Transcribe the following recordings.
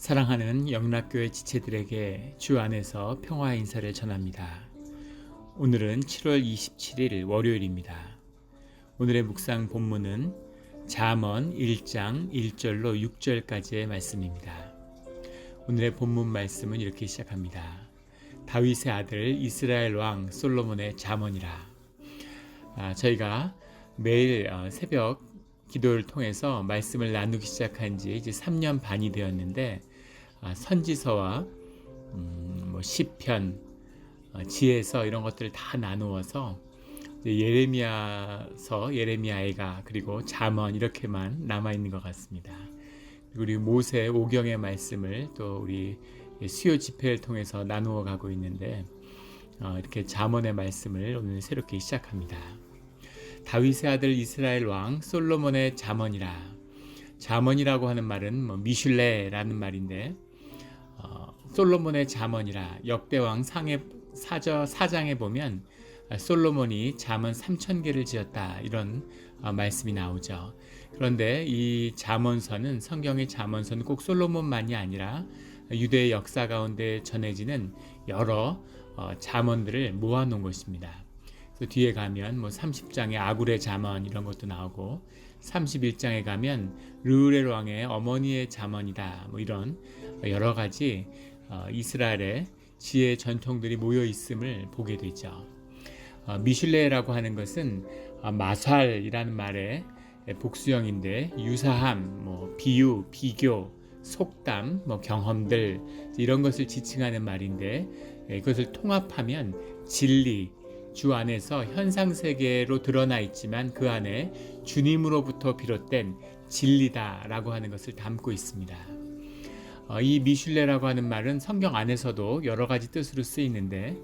사랑하는 영락교회 지체들에게 주 안에서 평화 인사를 전합니다. 오늘은 7월 27일 월요일입니다. 오늘의 묵상 본문은 잠언 1장 1절로 6절까지의 말씀입니다. 오늘의 본문 말씀은 이렇게 시작합니다. 다윗의 아들 이스라엘 왕 솔로몬의 잠언이라. 저희가 매일 새벽 기도를 통해서 말씀을 나누기 시작한 지 이제 3년 반이 되었는데 선지서와 시편, 지혜서 이런 것들을 다 나누어서 예레미야서, 예레미야애가 그리고 잠언 이렇게만 남아있는 것 같습니다. 그리고 우리 모세 오경의 말씀을 또 우리 수요 집회를 통해서 나누어 가고 있는데 이렇게 잠언의 말씀을 오늘 새롭게 시작합니다. 다윗의 아들 이스라엘 왕 솔로몬의 잠언이라. 잠언이라고 하는 말은 미슐레라는 말인데 솔로몬의 잠언이라. 역대왕 사장에 보면 솔로몬이 잠언 3,000개를 지었다 이런 말씀이 나오죠. 그런데 이 잠언서는 성경의 잠언서는 꼭 솔로몬만이 아니라 유대의 역사 가운데 전해지는 여러 잠언들을 모아놓은 것입니다. 그래서 뒤에 가면 30장에 아굴의 잠언 이런 것도 나오고 31장에 가면 르우엘 왕의 어머니의 잠언이다 이런 여러 가지 이스라엘의 지혜 전통들이 모여 있음을 보게 되죠. 미슐레라고 하는 것은 마살이라는 말의 복수형인데 유사함, 비유, 비교, 속담, 경험들 이런 것을 지칭하는 말인데 이것을 통합하면 진리, 주 안에서 현상세계로 드러나 있지만 그 안에 주님으로부터 비롯된 진리다라고 하는 것을 담고 있습니다. 이 미슐레라고 하는 말은 성경 안에서도 여러 가지 뜻으로 쓰이는데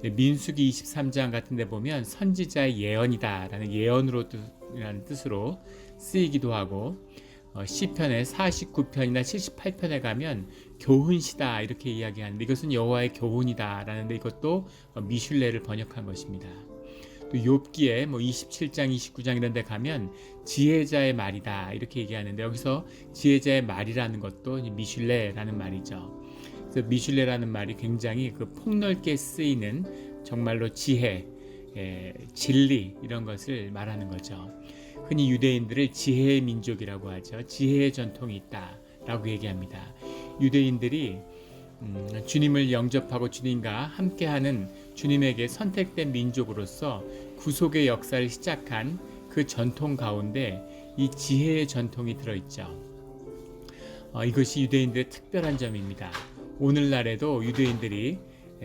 민수기 23장 같은 데 보면 선지자의 예언이다라는 예언으로라는 뜻으로 쓰이기도 하고 시편의 49편이나 78편에 가면 교훈시다 이렇게 이야기하는데 이것은 여호와의 교훈이다라는데 이것도 미슐레를 번역한 것입니다. 또 욥기에 27장 29장 이런 데 가면 지혜자의 말이다 이렇게 얘기하는데 여기서 지혜자의 말이라는 것도 미슐레라는 말이죠. 그래서 미슐레라는 말이 굉장히 폭넓게 쓰이는 정말로 지혜, 진리 이런 것을 말하는 거죠. 흔히 유대인들을 지혜의 민족이라고 하죠. 지혜의 전통이 있다라고 얘기합니다. 유대인들이 주님을 영접하고 주님과 함께하는 주님에게 선택된 민족으로서 구속의 역사를 시작한 그 전통 가운데 이 지혜의 전통이 들어있죠. 이것이 유대인들의 특별한 점입니다. 오늘날에도 유대인들이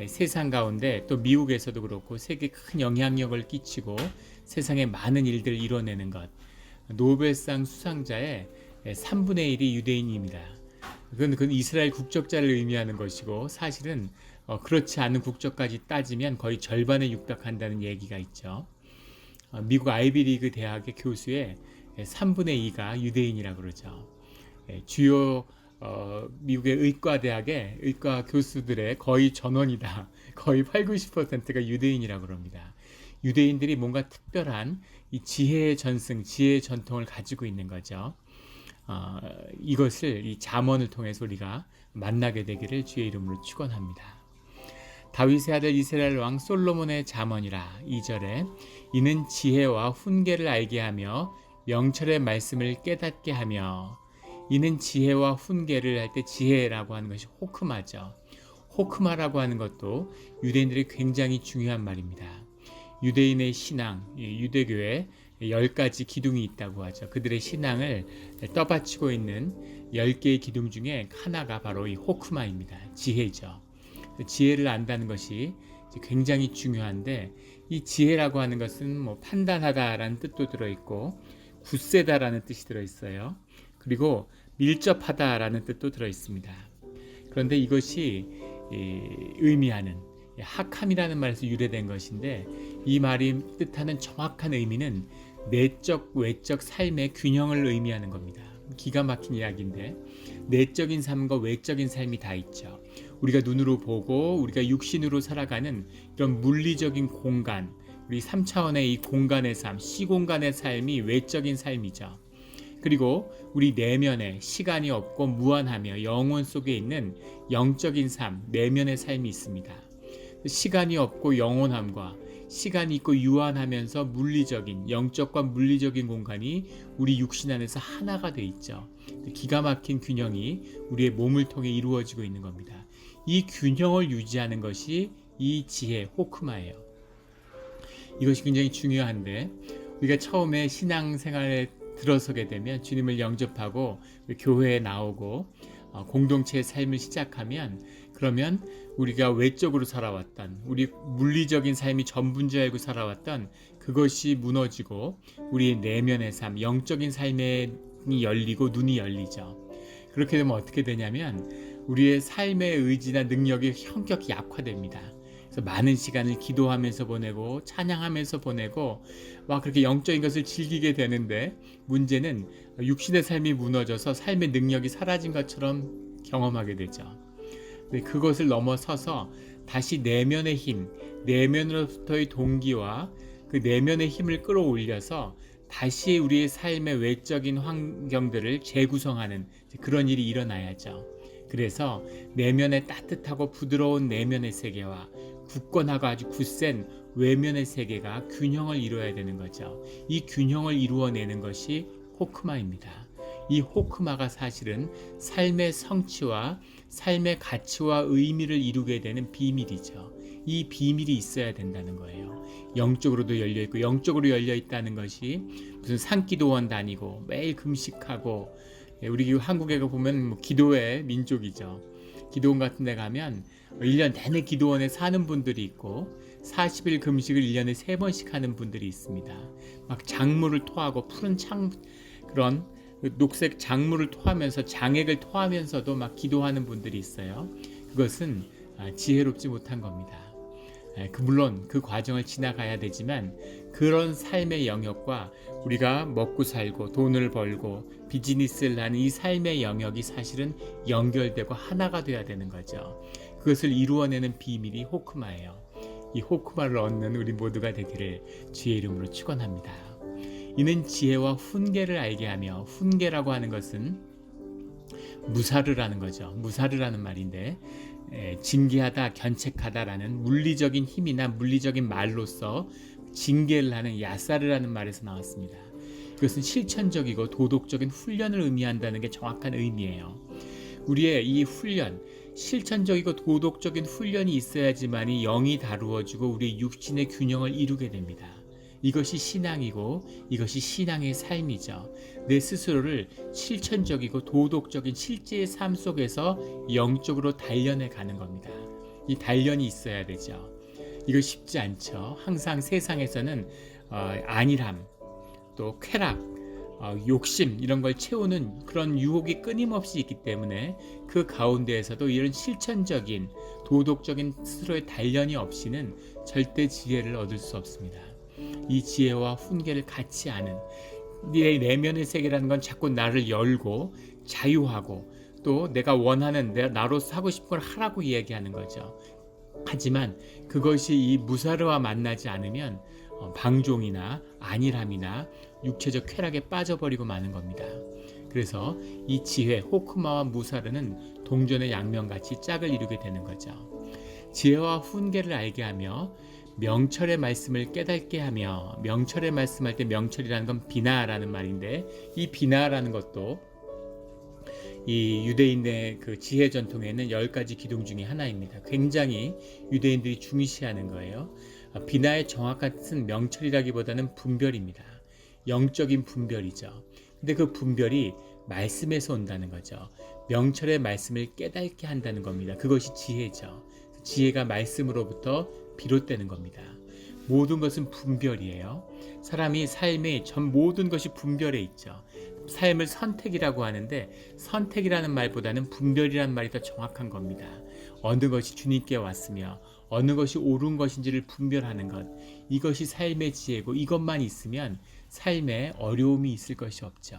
세상 가운데 또 미국에서도 그렇고 세계에 큰 영향력을 끼치고 세상에 많은 일들을 이뤄내는 것. 노벨상 수상자의 3분의 1이 유대인입니다. 그건 이스라엘 국적자를 의미하는 것이고 사실은 그렇지 않은 국적까지 따지면 거의 절반에 육박한다는 얘기가 있죠. 미국 아이비리그 대학의 교수의 3분의 2가 유대인이라고 그러죠. 주요 미국의 의과대학의 의과 교수들의 거의 전원이다. 거의 80-90%가 유대인이라고 합니다. 유대인들이 뭔가 특별한 이 지혜의 전승, 지혜의 전통을 가지고 있는 거죠. 이것을 이 잠언을 통해서 우리가 만나게 되기를 주의 이름으로 축원합니다. 다윗의 아들 이스라엘 왕 솔로몬의 잠언이라. 2절에 이는 지혜와 훈계를 알게 하며 명철의 말씀을 깨닫게 하며. 이는 지혜와 훈계를 할 때 지혜라고 하는 것이 호크마죠. 호크마라고 하는 것도 유대인들이 굉장히 중요한 말입니다. 유대인의 신앙, 유대교에 10가지 기둥이 있다고 하죠. 그들의 신앙을 떠받치고 있는 10개의 기둥 중에 하나가 바로 이 호크마입니다. 지혜죠. 지혜를 안다는 것이 굉장히 중요한데 이 지혜라고 하는 것은 판단하다라는 뜻도 들어있고 굳세다라는 뜻이 들어있어요. 그리고 밀접하다라는 뜻도 들어있습니다. 그런데 이것이 의미하는 학함이라는 말에서 유래된 것인데 이 말이 뜻하는 정확한 의미는 내적, 외적 삶의 균형을 의미하는 겁니다. 기가 막힌 이야기인데 내적인 삶과 외적인 삶이 다 있죠. 우리가 눈으로 보고 우리가 육신으로 살아가는 이런 물리적인 공간, 우리 3차원의 이 공간의 삶, 시공간의 삶이 외적인 삶이죠. 그리고 우리 내면에 시간이 없고 무한하며 영혼 속에 있는 영적인 삶, 내면의 삶이 있습니다. 시간이 없고 영원함과 시간이 있고 유한하면서 물리적인, 영적과 물리적인 공간이 우리 육신 안에서 하나가 돼 있죠. 기가 막힌 균형이 우리의 몸을 통해 이루어지고 있는 겁니다. 이 균형을 유지하는 것이 이 지혜, 호크마예요. 이것이 굉장히 중요한데, 우리가 처음에 신앙생활에 들어서게 되면, 주님을 영접하고 교회에 나오고 공동체의 삶을 시작하면, 그러면 우리가 외적으로 살아왔던, 우리 물리적인 삶이 전부인 줄 알고 살아왔던 그것이 무너지고 우리의 내면의 삶, 영적인 삶이 열리고 눈이 열리죠. 그렇게 되면 어떻게 되냐면 우리의 삶의 의지나 능력이 현격히 약화됩니다. 그래서 많은 시간을 기도하면서 보내고 찬양하면서 보내고 막 그렇게 영적인 것을 즐기게 되는데, 문제는 육신의 삶이 무너져서 삶의 능력이 사라진 것처럼 경험하게 되죠. 그것을 넘어서서 다시 내면의 힘, 내면으로부터의 동기와 그 내면의 힘을 끌어올려서 다시 우리의 삶의 외적인 환경들을 재구성하는 그런 일이 일어나야죠. 그래서 내면의 따뜻하고 부드러운 내면의 세계와 굳건하고 아주 굳센 외면의 세계가 균형을 이루어야 되는 거죠. 이 균형을 이루어내는 것이 호크마입니다. 이 호크마가 사실은 삶의 성취와 삶의 가치와 의미를 이루게 되는 비밀이죠. 이 비밀이 있어야 된다는 거예요. 영적으로도 열려있고, 영적으로 열려있다는 것이 무슨 산기도원 다니고 매일 금식하고, 우리 한국에 보면 기도의 민족이죠. 기도원 같은 데 가면 1년 내내 기도원에 사는 분들이 있고 40일 금식을 1년에 3번씩 하는 분들이 있습니다. 막 작물을 토하고 푸른 그런 녹색 작물을 토하면서 장액을 토하면서도 막 기도하는 분들이 있어요. 그것은 지혜롭지 못한 겁니다. 물론 그 과정을 지나가야 되지만, 그런 삶의 영역과 우리가 먹고 살고 돈을 벌고 비즈니스를 하는 이 삶의 영역이 사실은 연결되고 하나가 돼야 되는 거죠. 그것을 이루어내는 비밀이 호크마예요. 이 호크마를 얻는 우리 모두가 되기를 주의 이름으로 축원합니다. 이는 지혜와 훈계를 알게 하며, 훈계라고 하는 것은 무사르라는 거죠. 무사르라는 말인데, 징계하다, 견책하다라는 물리적인 힘이나 물리적인 말로서 징계를 하는 야사르라는 말에서 나왔습니다. 이것은 실천적이고 도덕적인 훈련을 의미한다는 게 정확한 의미예요. 우리의 이 훈련, 실천적이고 도덕적인 훈련이 있어야지만이 영이 다루어지고 우리의 육신의 균형을 이루게 됩니다. 이것이 신앙이고 이것이 신앙의 삶이죠. 내 스스로를 실천적이고 도덕적인 실제의 삶 속에서 영적으로 단련해 가는 겁니다. 이 단련이 있어야 되죠. 이거 쉽지 않죠. 항상 세상에서는 안일함, 또 쾌락, 욕심 이런 걸 채우는 그런 유혹이 끊임없이 있기 때문에 그 가운데에서도 이런 실천적인 도덕적인 스스로의 단련이 없이는 절대 지혜를 얻을 수 없습니다. 이 지혜와 훈계를 같이 아는, 네 내면의 세계라는 건 자꾸 나를 열고 자유하고 또 내가 원하는 나로서 하고 싶은 걸 하라고 이야기하는 거죠. 하지만 그것이 이 무사르와 만나지 않으면 방종이나 안일함이나 육체적 쾌락에 빠져버리고 마는 겁니다. 그래서 이 지혜, 호크마와 무사르는 동전의 양면같이 짝을 이루게 되는 거죠. 지혜와 훈계를 알게 하며 명철의 말씀을 깨닫게 하며, 명철의 말씀할 때 명철이라는 건 비나라는 말인데, 이 비나라는 것도 이 유대인의 그 지혜 전통에는 10가지 기둥 중에 하나입니다. 굉장히 유대인들이 중시하는 거예요. 비나의 정확한 뜻은 명철이라기보다는 분별입니다. 영적인 분별이죠. 근데 그 분별이 말씀에서 온다는 거죠. 명철의 말씀을 깨닫게 한다는 겁니다. 그것이 지혜죠. 지혜가 말씀으로부터 비롯되는 겁니다. 모든 것은 분별이에요. 사람이 삶의 전 모든 것이 분별에 있죠. 삶을 선택이라고 하는데, 선택이라는 말보다는 분별이라는 말이 더 정확한 겁니다. 어느 것이 주님께 왔으며 어느 것이 옳은 것인지를 분별하는 것, 이것이 삶의 지혜고, 이것만 있으면 삶에 어려움이 있을 것이 없죠.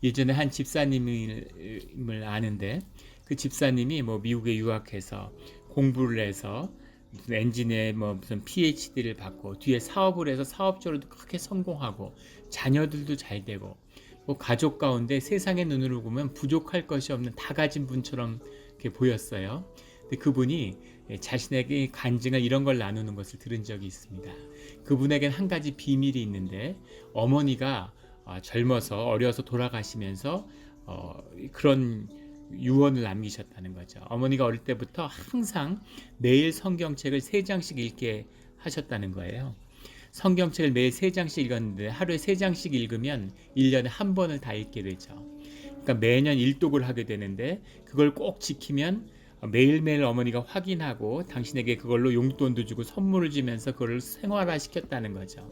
예전에 한 집사님을 아는데, 그 집사님이 미국에 유학해서 공부를 해서 무슨 엔진에 무슨 PhD를 받고 뒤에 사업을 해서 사업적으로도 크게 성공하고 자녀들도 잘 되고 가족 가운데 세상의 눈으로 보면 부족할 것이 없는 다 가진 분처럼 이렇게 보였어요. 근데 그분이 자신에게 간증을 이런 걸 나누는 것을 들은 적이 있습니다. 그분에겐 한 가지 비밀이 있는데 어머니가 젊어서 어려서 돌아가시면서 그런 유언을 남기셨다는 거죠. 어머니가 어릴 때부터 항상 매일 성경책을 3장씩 읽게 하셨다는 거예요. 성경책을 매일 3장씩 읽었는데 하루에 3장씩 읽으면 1년에 한 번을 다 읽게 되죠. 그러니까 매년 일독을 하게 되는데 그걸 꼭 지키면 매일매일 어머니가 확인하고 당신에게 그걸로 용돈도 주고 선물을 주면서 그걸 생활화시켰다는 거죠.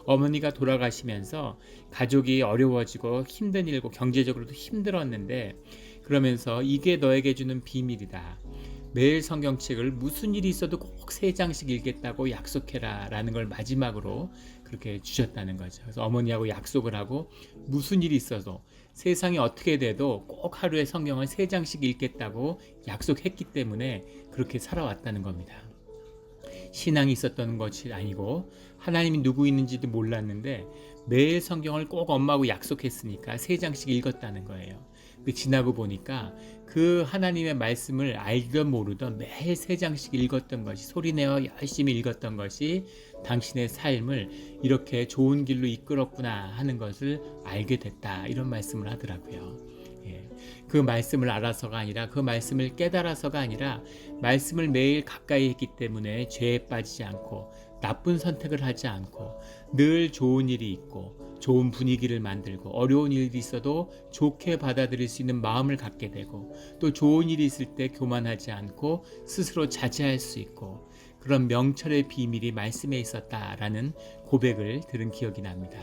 어머니가 돌아가시면서 가족이 어려워지고 힘든 일고 경제적으로도 힘들었는데 그러면서 이게 너에게 주는 비밀이다. 매일 성경책을 무슨 일이 있어도 꼭 3장씩 읽겠다고 약속해라 라는 걸 마지막으로 그렇게 주셨다는 거죠. 그래서 어머니하고 약속을 하고 무슨 일이 있어도 세상이 어떻게 돼도 꼭 하루에 성경을 3장씩 읽겠다고 약속했기 때문에 그렇게 살아왔다는 겁니다. 신앙이 있었던 것이 아니고 하나님이 누구 있는지도 몰랐는데 매일 성경을 꼭 엄마하고 약속했으니까 3장씩 읽었다는 거예요. 지나고 보니까 그 하나님의 말씀을 알던 모르던 매일 3장씩 읽었던 것이 소리내어 열심히 읽었던 것이 당신의 삶을 이렇게 좋은 길로 이끌었구나 하는 것을 알게 됐다 이런 말씀을 하더라고요. 그 말씀을 알아서가 아니라 그 말씀을 깨달아서가 아니라 말씀을 매일 가까이 했기 때문에 죄에 빠지지 않고 나쁜 선택을 하지 않고 늘 좋은 일이 있고 좋은 분위기를 만들고 어려운 일이 있어도 좋게 받아들일 수 있는 마음을 갖게 되고 또 좋은 일이 있을 때 교만하지 않고 스스로 자제할 수 있고 그런 명철의 비밀이 말씀에 있었다라는 고백을 들은 기억이 납니다.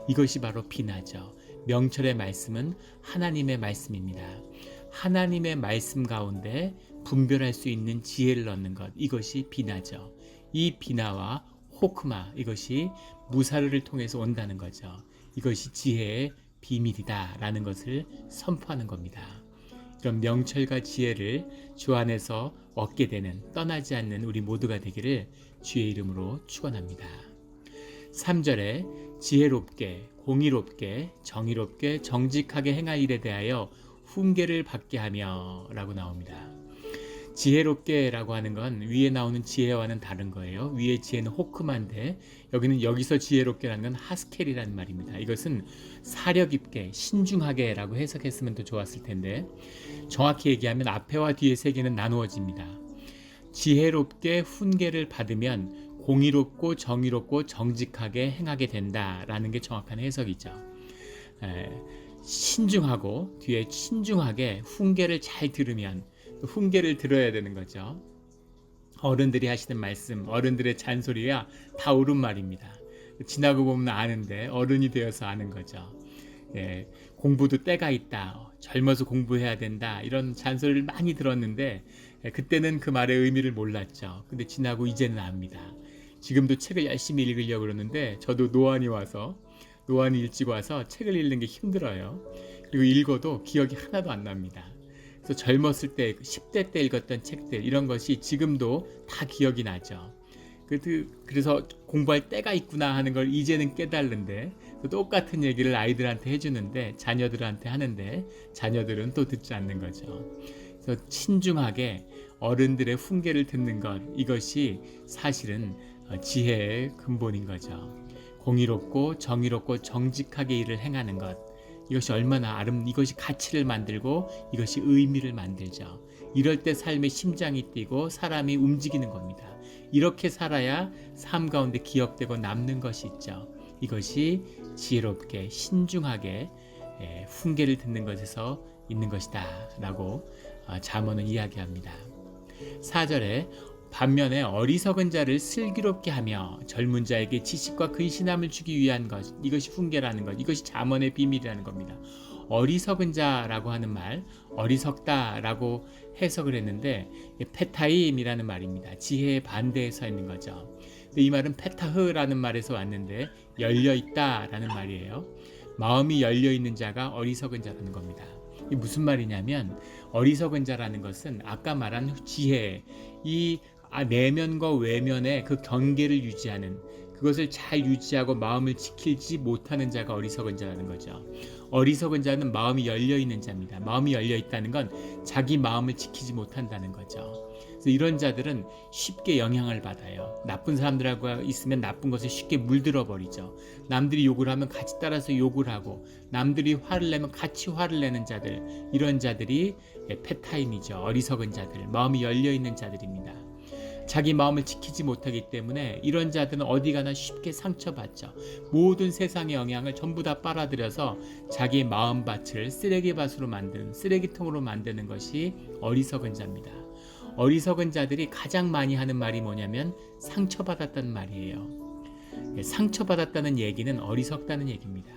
이것이 바로 비나죠. 명철의 말씀은 하나님의 말씀입니다. 하나님의 말씀 가운데 분별할 수 있는 지혜를 얻는 것, 이것이 비나죠. 이 비나와 호크마, 이것이 무사르를 통해서 온다는 거죠. 이것이 지혜의 비밀이다라는 것을 선포하는 겁니다. 이런 명철과 지혜를 주 안에서 얻게 되는, 떠나지 않는 우리 모두가 되기를 주의 이름으로 축원합니다. 3절에 지혜롭게, 공의롭게, 정의롭게, 정직하게 행할 일에 대하여 훈계를 받게 하며 라고 나옵니다. 지혜롭게 라고 하는 건 위에 나오는 지혜와는 다른 거예요. 위의 지혜는 호크마인데 여기서 지혜롭게라는 건 하스켈이라는 말입니다. 이것은 사력 있게, 신중하게 라고 해석했으면 더 좋았을 텐데 정확히 얘기하면 앞에와 뒤의 세계는 나누어집니다. 지혜롭게 훈계를 받으면 공의롭고 정의롭고 정직하게 행하게 된다라는 게 정확한 해석이죠. 신중하고 뒤에 신중하게 훈계를 잘 들으면 훈계를 들어야 되는 거죠. 어른들이 하시는 말씀, 어른들의 잔소리가 다 옳은 말입니다. 지나고 보면 아는데 어른이 되어서 아는 거죠. 공부도 때가 있다. 젊어서 공부해야 된다. 이런 잔소리를 많이 들었는데 그때는 그 말의 의미를 몰랐죠. 근데 지나고 이제는 압니다. 지금도 책을 열심히 읽으려고 그러는데 저도 노안이 일찍 와서 책을 읽는 게 힘들어요. 그리고 읽어도 기억이 하나도 안 납니다. 그래서 젊었을 때 10대 때 읽었던 책들 이런 것이 지금도 다 기억이 나죠. 그래서 공부할 때가 있구나 하는 걸 이제는 깨달는데 똑같은 얘기를 아이들한테 해주는데 자녀들한테 하는데 자녀들은 또 듣지 않는 거죠. 그래서 신중하게 어른들의 훈계를 듣는 것, 이것이 사실은 지혜의 근본인 거죠. 공의롭고 정의롭고 정직하게 일을 행하는 것, 이것이 얼마나 이것이 가치를 만들고 이것이 의미를 만들죠. 이럴 때 삶의 심장이 뛰고 사람이 움직이는 겁니다. 이렇게 살아야 삶 가운데 기억되고 남는 것이 있죠. 이것이 지혜롭게 신중하게 훈계를 듣는 것에서 있는 것이다 라고 잠언은 이야기합니다. 4절에 반면에 어리석은 자를 슬기롭게 하며 젊은 자에게 지식과 근신함을 주기 위한 것, 이것이 훈계라는 것, 이것이 잠언의 비밀이라는 겁니다. 어리석은 자라고 하는 말, 어리석다라고 해석을 했는데 페타임이라는 말입니다. 지혜의 반대에 서 있는 거죠. 근데 이 말은 페타흐라는 말에서 왔는데 열려있다라는 말이에요. 마음이 열려있는 자가 어리석은 자라는 겁니다. 이게 무슨 말이냐면 어리석은 자라는 것은 아까 말한 지혜, 이 내면과 외면의 그 경계를 유지하는, 그것을 잘 유지하고 마음을 지키지 못하는 자가 어리석은 자라는 거죠. 어리석은 자는 마음이 열려 있는 자입니다. 마음이 열려 있다는 건 자기 마음을 지키지 못한다는 거죠. 그래서 이런 자들은 쉽게 영향을 받아요. 나쁜 사람들하고 있으면 나쁜 것을 쉽게 물들어 버리죠. 남들이 욕을 하면 같이 따라서 욕을 하고, 남들이 화를 내면 같이 화를 내는 자들, 이런 자들이 패타임이죠. 어리석은 자들, 마음이 열려 있는 자들입니다. 자기 마음을 지키지 못하기 때문에 이런 자들은 어디 가나 쉽게 상처받죠. 모든 세상의 영향을 전부 다 빨아들여서 자기의 마음밭을 쓰레기밭으로 만드는, 쓰레기통으로 만드는 것이 어리석은 자입니다. 어리석은 자들이 가장 많이 하는 말이 뭐냐면 상처받았다는 말이에요. 상처받았다는 얘기는 어리석다는 얘기입니다.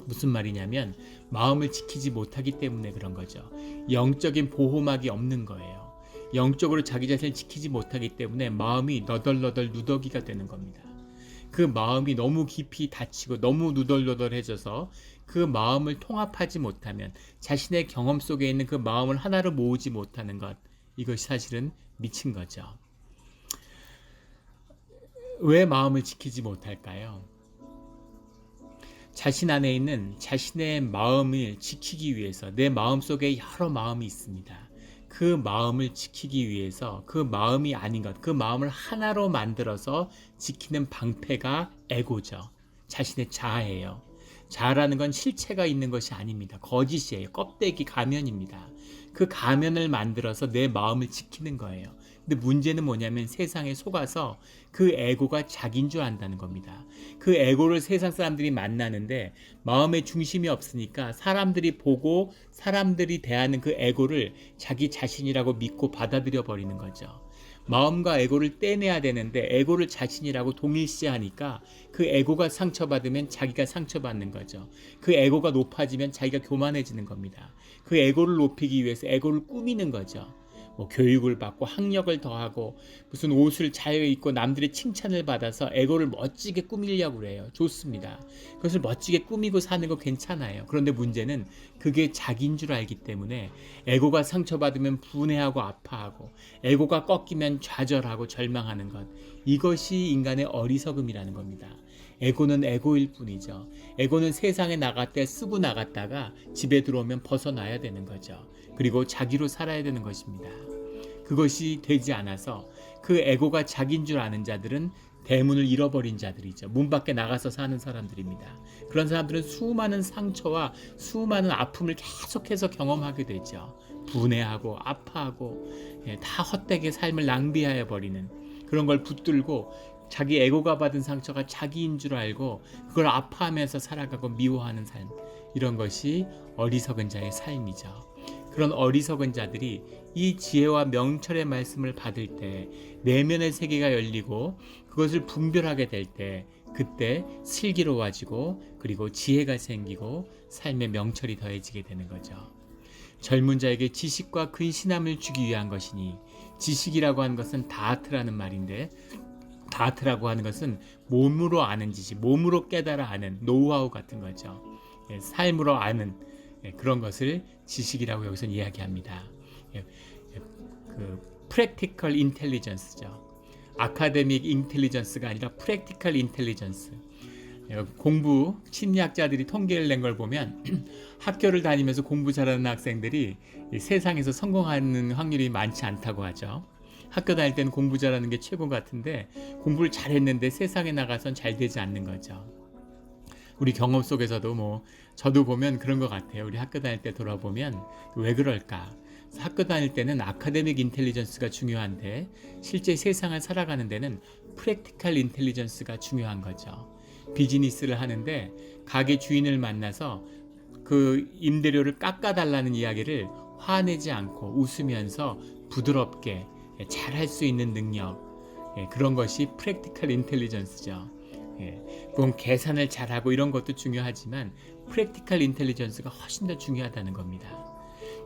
무슨 말이냐면 마음을 지키지 못하기 때문에 그런 거죠. 영적인 보호막이 없는 거예요. 영적으로 자기 자신을 지키지 못하기 때문에 마음이 너덜너덜 누더기가 되는 겁니다. 그 마음이 너무 깊이 다치고 너무 누덜누덜해져서 그 마음을 통합하지 못하면, 자신의 경험 속에 있는 그 마음을 하나로 모으지 못하는 것, 이것이 사실은 미친 거죠. 왜 마음을 지키지 못할까요? 자신 안에 있는 자신의 마음을 지키기 위해서, 내 마음속에 여러 마음이 있습니다. 그 마음을 지키기 위해서 그 마음이 아닌 것, 그 마음을 하나로 만들어서 지키는 방패가 에고죠. 자신의 자아예요. 자아라는 건 실체가 있는 것이 아닙니다. 거짓이에요. 껍데기, 가면입니다. 그 가면을 만들어서 내 마음을 지키는 거예요. 근데 문제는 뭐냐면 세상에 속아서 그 에고가 자기인 줄 안다는 겁니다. 그 에고를 세상 사람들이 만나는데 마음의 중심이 없으니까 사람들이 보고 사람들이 대하는 그 에고를 자기 자신이라고 믿고 받아들여 버리는 거죠. 마음과 에고를 떼내야 되는데 에고를 자신이라고 동일시하니까 그 에고가 상처받으면 자기가 상처받는 거죠. 그 에고가 높아지면 자기가 교만해지는 겁니다. 그 에고를 높이기 위해서 에고를 꾸미는 거죠. 뭐 교육을 받고 학력을 더하고 무슨 옷을 잘 입고 남들의 칭찬을 받아서 에고를 멋지게 꾸미려고 그래요. 좋습니다. 그것을 멋지게 꾸미고 사는 거 괜찮아요. 그런데 문제는 그게 자기인 줄 알기 때문에 에고가 상처받으면 분해하고 아파하고, 에고가 꺾이면 좌절하고 절망하는 것, 이것이 인간의 어리석음이라는 겁니다. 에고는 에고일 뿐이죠. 에고는 세상에 나갈 때 쓰고 나갔다가 집에 들어오면 벗어나야 되는 거죠. 그리고 자기로 살아야 되는 것입니다. 그것이 되지 않아서 그 에고가 자기인 줄 아는 자들은 대문을 잃어버린 자들이죠. 문 밖에 나가서 사는 사람들입니다. 그런 사람들은 수많은 상처와 수많은 아픔을 계속해서 경험하게 되죠. 분해하고 아파하고 다 헛되게 삶을 낭비하여 버리는, 그런 걸 붙들고 자기 에고가 받은 상처가 자기인 줄 알고 그걸 아파하면서 살아가고 미워하는 삶, 이런 것이 어리석은 자의 삶이죠. 그런 어리석은 자들이 이 지혜와 명철의 말씀을 받을 때 내면의 세계가 열리고 그것을 분별하게 될 때, 그때 슬기로워지고 그리고 지혜가 생기고 삶의 명철이 더해지게 되는 거죠. 젊은 자에게 지식과 근신함을 주기 위한 것이니, 지식이라고 하는 것은 다트라는 말인데, 다트라고 하는 것은 몸으로 아는 지식, 몸으로 깨달아 아는 노하우 같은 거죠. 삶으로 아는 그런 것을 지식이라고 여기서 이야기합니다. 그 practical intelligence죠. 아카데믹 인텔리전스가 아니라 practical intelligence. 공부 심리학자들이 통계를 낸 걸 보면 학교를 다니면서 공부 잘하는 학생들이 세상에서 성공하는 확률이 많지 않다고 하죠. 학교 다닐 때는 공부 잘하는 게 최고 같은데 공부를 잘했는데 세상에 나가선 잘 되지 않는 거죠. 우리 경험 속에서도 저도 보면 그런 것 같아요. 우리 학교 다닐 때 돌아보면 왜 그럴까? 학교 다닐 때는 아카데믹 인텔리전스가 중요한데 실제 세상을 살아가는 데는 프랙티컬 인텔리전스가 중요한 거죠. 비즈니스를 하는데 가게 주인을 만나서 그 임대료를 깎아달라는 이야기를 화내지 않고 웃으면서 부드럽게 잘할 수 있는 능력, 그런 것이 프랙티컬 인텔리전스죠. 물론 계산을 잘하고 이런 것도 중요하지만 프랙티컬 인텔리전스가 훨씬 더 중요하다는 겁니다.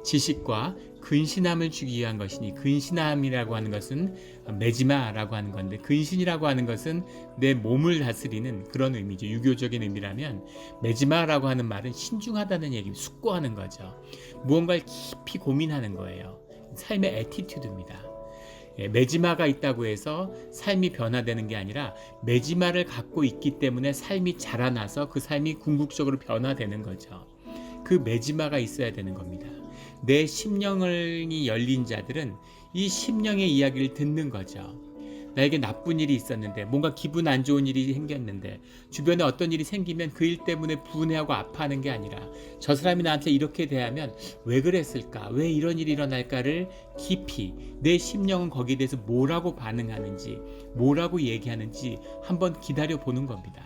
지식과 근신함을 주기 위한 것이니, 근신함이라고 하는 것은 매지마라고 하는 건데, 근신이라고 하는 것은 내 몸을 다스리는 그런 의미죠. 유교적인 의미라면 매지마라고 하는 말은 신중하다는 얘기, 숙고하는 거죠. 무언가를 깊이 고민하는 거예요. 삶의 애티튜드입니다. 매지마가 있다고 해서 삶이 변화되는 게 아니라 매지마를 갖고 있기 때문에 삶이 자라나서 그 삶이 궁극적으로 변화되는 거죠. 그 매지마가 있어야 되는 겁니다. 내 심령이 열린 자들은 이 심령의 이야기를 듣는 거죠. 나에게 나쁜 일이 있었는데, 뭔가 기분 안 좋은 일이 생겼는데, 주변에 어떤 일이 생기면 그 일 때문에 분해하고 아파하는 게 아니라 저 사람이 나한테 이렇게 대하면 왜 그랬을까? 왜 이런 일이 일어날까를 깊이 내 심령은 거기에 대해서 뭐라고 반응하는지, 뭐라고 얘기하는지 한번 기다려 보는 겁니다.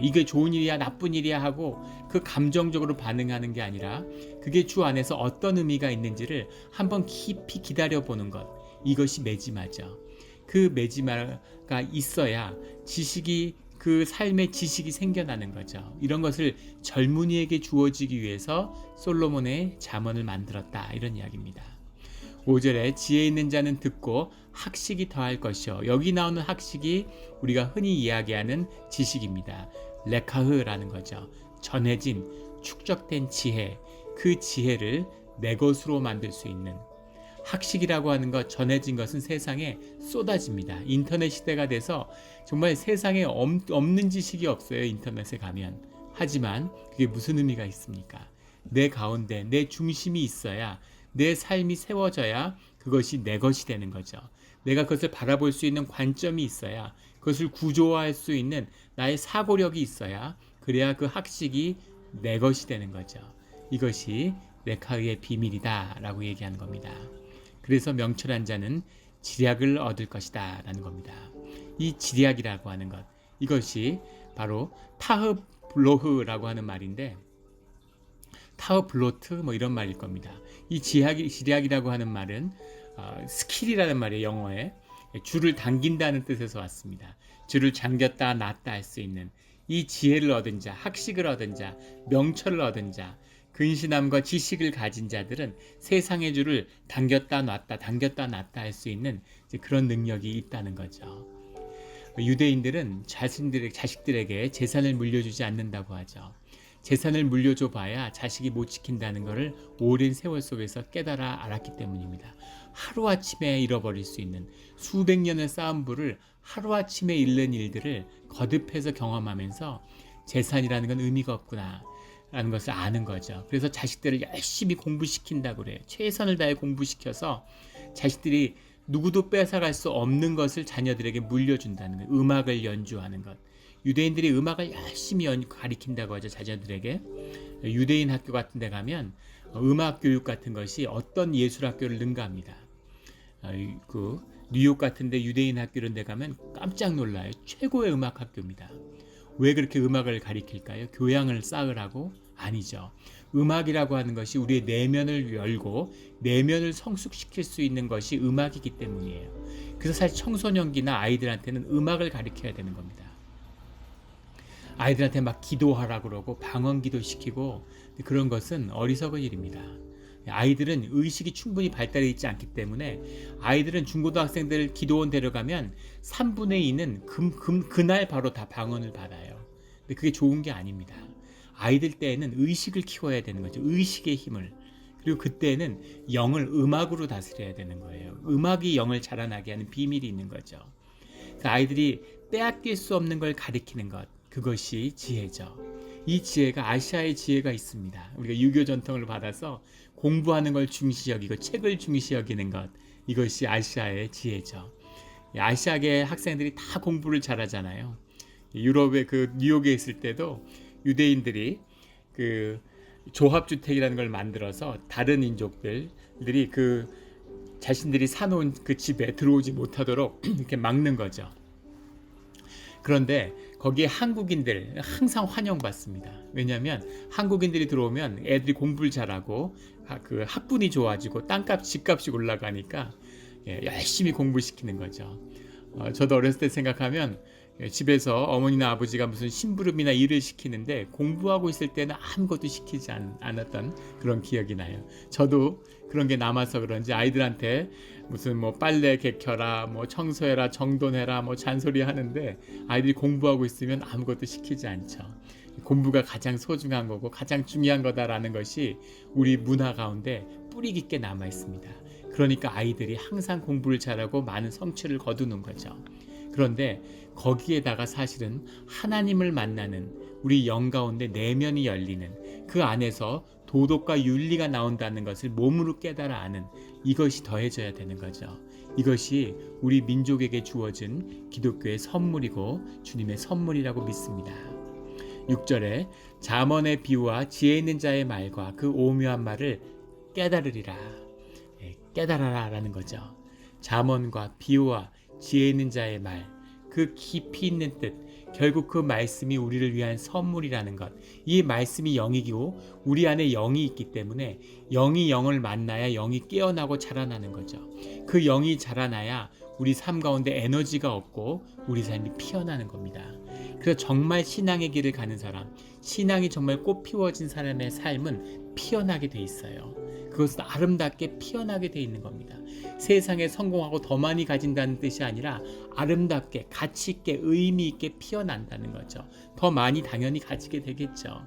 이게 좋은 일이야 나쁜 일이야 하고 그 감정적으로 반응하는 게 아니라 그게 주 안에서 어떤 의미가 있는지를 한번 깊이 기다려 보는 것, 이것이 매지마죠. 그 매지마가 있어야 지식이, 그 삶의 지식이 생겨나는 거죠. 이런 것을 젊은이에게 주어지기 위해서 솔로몬의 잠언을 만들었다, 이런 이야기입니다. 5절에 지혜 있는 자는 듣고 학식이 더할 것이요. 여기 나오는 학식이 우리가 흔히 이야기하는 지식입니다. 레카흐라는 거죠. 전해진, 축적된 지혜, 그 지혜를 내 것으로 만들 수 있는 학식이라고 하는 것, 전해진 것은 세상에 쏟아집니다. 인터넷 시대가 돼서 정말 세상에 없는 지식이 없어요. 인터넷에 가면. 하지만 그게 무슨 의미가 있습니까? 내 가운데 내 중심이 있어야, 내 삶이 세워져야 그것이 내 것이 되는 거죠. 내가 그것을 바라볼 수 있는 관점이 있어야, 그것을 구조화할 수 있는 나의 사고력이 있어야, 그래야 그 학식이 내 것이 되는 거죠. 이것이 레카흐의 비밀이다 라고 얘기하는 겁니다. 그래서 명철한 자는 지략을 얻을 것이다 라는 겁니다. 이 지략이라고 하는 것, 이것이 바로 타흐블로흐라고 하는 말인데, 타흐블로트 뭐 이런 말일 겁니다. 이 지략이라고 하는 말은 스킬이라는 말이에요. 영어에 줄을 당긴다는 뜻에서 왔습니다. 줄을 잠겼다 놨다 할 수 있는 이 지혜를 얻은 자, 학식을 얻은 자, 명철을 얻은 자, 근신함과 지식을 가진 자들은 세상의 줄을 당겼다 놨다 할 수 있는 그런 능력이 있다는 거죠. 유대인들은 자식들에게 재산을 물려주지 않는다고 하죠. 재산을 물려줘 봐야 자식이 못 지킨다는 것을 오랜 세월 속에서 깨달아 알았기 때문입니다. 하루아침에 잃어버릴 수 있는 수백 년의 쌓은 부를 하루아침에 잃는 일들을 거듭해서 경험하면서 재산이라는 건 의미가 없구나 라는 것을 아는 거죠. 그래서 자식들을 열심히 공부시킨다고 그래요. 최선을 다해 공부시켜서 자식들이 누구도 뺏어갈 수 없는 것을 자녀들에게 물려준다는 거예요. 음악을 연주하는 것. 유대인들이 음악을 열심히 가리킨다고 하죠. 자녀들에게. 유대인 학교 같은 데 가면 음악 교육 같은 것이 어떤 예술 학교를 능가합니다. 그 뉴욕 같은 데 유대인 학교 이런 데 가면 깜짝 놀라요. 최고의 음악 학교입니다. 왜 그렇게 음악을 가리킬까요? 교양을 쌓으라고? 아니죠. 음악이라고 하는 것이 우리의 내면을 열고 내면을 성숙시킬 수 있는 것이 음악이기 때문이에요. 그래서 사실 청소년기나 아이들한테는 음악을 가르쳐야 되는 겁니다. 아이들한테 막 기도하라 그러고 방언기도 시키고, 그런 것은 어리석은 일입니다. 아이들은 의식이 충분히 발달해 있지 않기 때문에 아이들은 중고등학생들 기도원 데려가면 3분의 2는 그날 바로 다 방언을 받아요. 근데 그게 좋은 게 아닙니다. 아이들 때에는 의식을 키워야 되는 거죠. 의식의 힘을. 그리고 그때는 영을 음악으로 다스려야 되는 거예요. 음악이 영을 자라나게 하는 비밀이 있는 거죠. 아이들이 빼앗길 수 없는 걸 가리키는 것, 그것이 지혜죠. 이 지혜가 아시아의 지혜가 있습니다. 우리가 유교 전통을 받아서 공부하는 걸 중시 여기고 책을 중시 여기는 것, 이것이 아시아의 지혜죠. 아시아계 학생들이 다 공부를 잘하잖아요. 유럽의 그 뉴욕에 있을 때도 유대인들이 그 조합주택이라는 걸 만들어서 다른 인종들이 그 자신들이 사놓은 그 집에 들어오지 못하도록 이렇게 막는 거죠. 그런데 거기에 한국인들 항상 환영받습니다. 왜냐하면 한국인들이 들어오면 애들이 공부를 잘하고 그 학군이 좋아지고 땅값, 집값이 올라가니까 열심히 공부시키는 거죠. 저도 어렸을 때 생각하면 집에서 어머니나 아버지가 무슨 심부름이나 일을 시키는데 공부하고 있을 때는 아무것도 시키지 않았던 그런 기억이 나요. 저도 그런 게 남아서 그런지 아이들한테 무슨 뭐 빨래 개켜라, 뭐 청소해라, 정돈해라, 뭐 잔소리 하는데 아이들이 공부하고 있으면 아무것도 시키지 않죠. 공부가 가장 소중한 거고 가장 중요한 거다라는 것이 우리 문화 가운데 뿌리 깊게 남아 있습니다. 그러니까 아이들이 항상 공부를 잘하고 많은 성취를 거두는 거죠. 그런데 거기에다가 사실은 하나님을 만나는 우리 영 가운데 내면이 열리는 그 안에서 도덕과 윤리가 나온다는 것을 몸으로 깨달아 아는 이것이 더해져야 되는 거죠. 이것이 우리 민족에게 주어진 기독교의 선물이고 주님의 선물이라고 믿습니다. 6절에 잠언의 비유와 지혜 있는 자의 말과 그 오묘한 말을 깨달으리라. 깨달아라 라는 거죠. 잠언과 비유와 지혜 있는 자의 말, 그 깊이 있는 뜻, 결국 그 말씀이 우리를 위한 선물이라는 것. 이 말씀이 영이고 우리 안에 영이 있기 때문에 영이 영을 만나야 영이 깨어나고 자라나는 거죠. 그 영이 자라나야 우리 삶 가운데 에너지가 없고 우리 삶이 피어나는 겁니다. 그래서 정말 신앙의 길을 가는 사람, 신앙이 정말 꽃 피워진 사람의 삶은 피어나게 돼 있어요. 그것은 아름답게 피어나게 돼 있는 겁니다. 세상에 성공하고 더 많이 가진다는 뜻이 아니라 아름답게 가치 있게 의미 있게 피어난다는 거죠. 더 많이 당연히 가지게 되겠죠.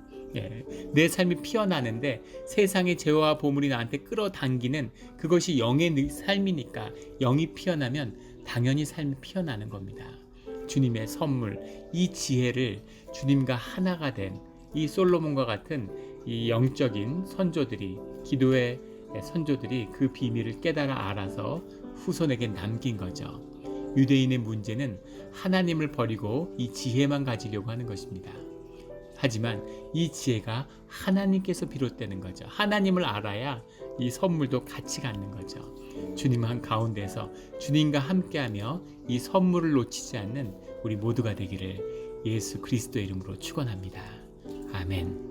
내 삶이 피어나는데 세상의 죄와 보물이 나한테 끌어당기는 그것이 영의 삶이니까 영이 피어나면 당연히 삶이 피어나는 겁니다. 주님의 선물, 이 지혜를 주님과 하나가 된 이 솔로몬과 같은 이 영적인 선조들이, 기도의 선조들이 그 비밀을 깨달아 알아서 후손에게 남긴 거죠. 유대인의 문제는 하나님을 버리고 이 지혜만 가지려고 하는 것입니다. 하지만 이 지혜가 하나님께서 비롯되는 거죠. 하나님을 알아야 이 선물도 같이 갖는 거죠. 주님 한 가운데서 주님과 함께하며 이 선물을 놓치지 않는 우리 모두가 되기를 예수 그리스도의 이름으로 축원합니다. 아멘.